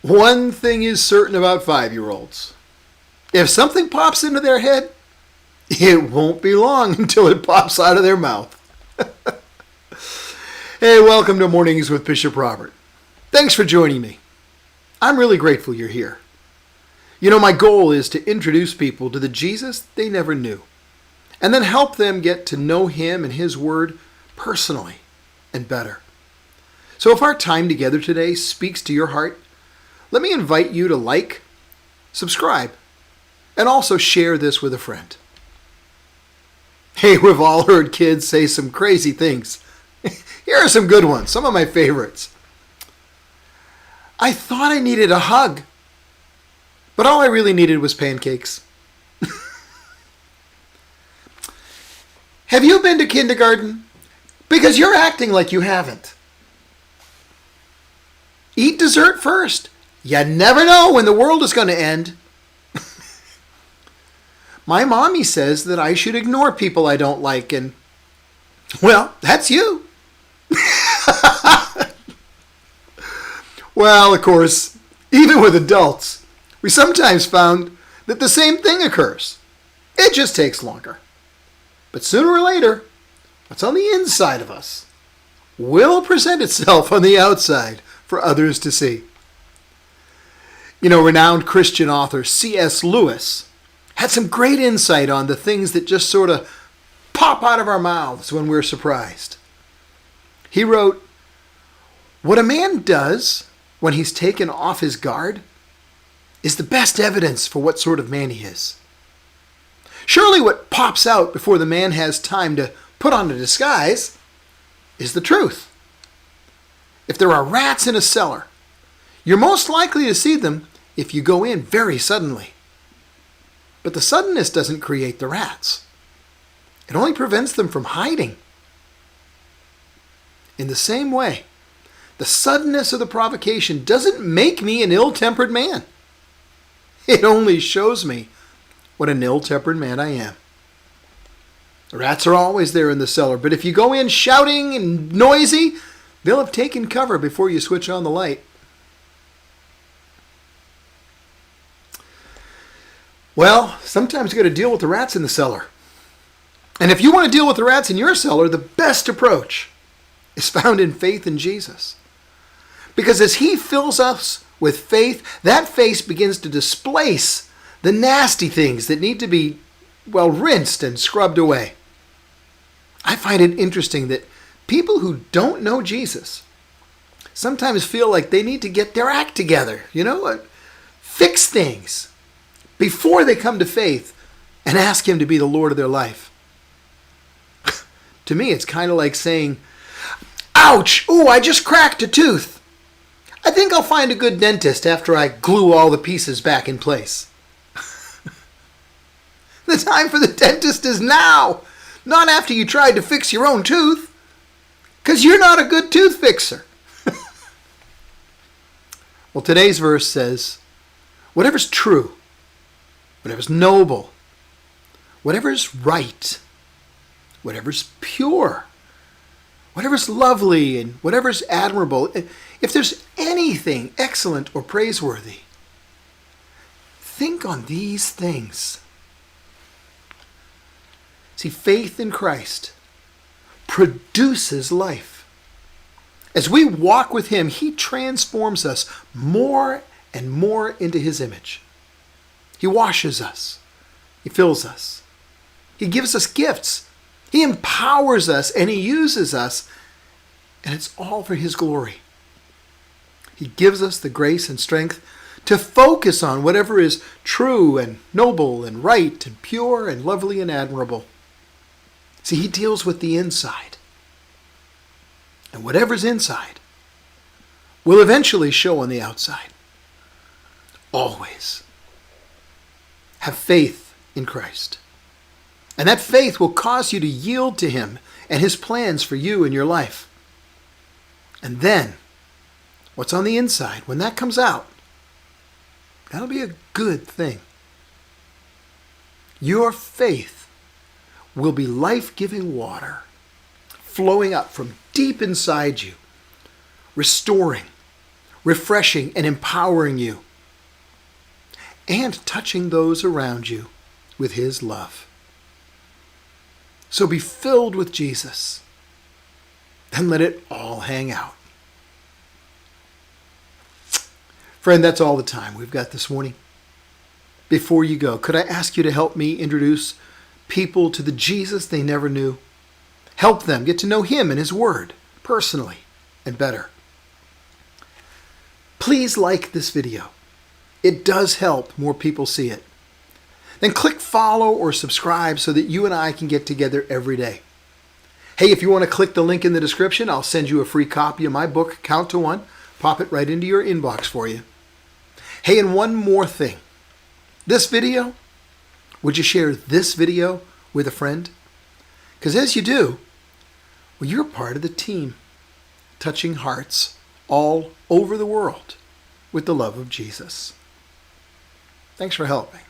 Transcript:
One thing is certain about 5-year-olds. If something pops into their head, it won't be long until it pops out of their mouth. Hey, welcome to Mornings with Bishop Robert. Thanks for joining me. I'm really grateful you're here. You know, my goal is to introduce people to the Jesus they never knew, and then help them get to know him and his word personally and better. So if our time together today speaks to your heart, let me invite you to like, subscribe, and also share this with a friend. Hey, we've all heard kids say some crazy things. Here are some good ones, some of my favorites. I thought I needed a hug, but all I really needed was pancakes. Have you been to kindergarten? Because you're acting like you haven't. Eat dessert first. You never know when the world is going to end. My mommy says that I should ignore people I don't like, and, well, that's you. Well, of course, even with adults, we sometimes found that the same thing occurs. It just takes longer. But sooner or later, what's on the inside of us will present itself on the outside for others to see. You know, renowned Christian author C.S. Lewis had some great insight on the things that just sort of pop out of our mouths when we're surprised. He wrote, "What a man does when he's taken off his guard is the best evidence for what sort of man he is. Surely what pops out before the man has time to put on a disguise is the truth. If there are rats in a cellar, you're most likely to see them if you go in very suddenly. But the suddenness doesn't create the rats. It only prevents them from hiding. In the same way, the suddenness of the provocation doesn't make me an ill-tempered man. It only shows me what an ill-tempered man I am. The rats are always there in the cellar, but if you go in shouting and noisy, they'll have taken cover before you switch on the light." Well, sometimes you got to deal with the rats in the cellar. And if you want to deal with the rats in your cellar, the best approach is found in faith in Jesus. Because as he fills us with faith, that faith begins to displace the nasty things that need to be, well, rinsed and scrubbed away. I find it interesting that people who don't know Jesus sometimes feel like they need to get their act together, fix things before they come to faith and ask him to be the Lord of their life. To me, it's kind of like saying, "Ouch! Ooh, I just cracked a tooth. I think I'll find a good dentist after I glue all the pieces back in place." The time for the dentist is now, not after you tried to fix your own tooth, because you're not a good tooth fixer. Well, today's verse says, whatever's true, whatever's noble, whatever's right, whatever's pure, whatever's lovely, and whatever's admirable, if there's anything excellent or praiseworthy, think on these things. See, faith in Christ produces life. As we walk with him, he transforms us more and more into his image. He washes us. He fills us. He gives us gifts. He empowers us and he uses us, and it's all for his glory. He gives us the grace and strength to focus on whatever is true and noble and right and pure and lovely and admirable. See, he deals with the inside. And whatever's inside will eventually show on the outside. Always. Have faith in Christ. And that faith will cause you to yield to him and his plans for you and your life. And then, what's on the inside, when that comes out, that'll be a good thing. Your faith will be life-giving water flowing up from deep inside you, restoring, refreshing and empowering you, and touching those around you with his love. So be filled with Jesus and let it all hang out. Friend, that's all the time we've got this morning. Before you go, could I ask you to help me introduce people to the Jesus they never knew? Help them get to know him and his word personally and better. Please like this video. It does help more people see it. Then click follow or subscribe so that you and I can get together every day. Hey, if you want to click the link in the description, I'll send you a free copy of my book, Count to One. Pop it right into your inbox for you. Hey, and one more thing. This video, would you share this video with a friend? Because as you do, well, you're part of the team, touching hearts all over the world with the love of Jesus. Thanks for helping.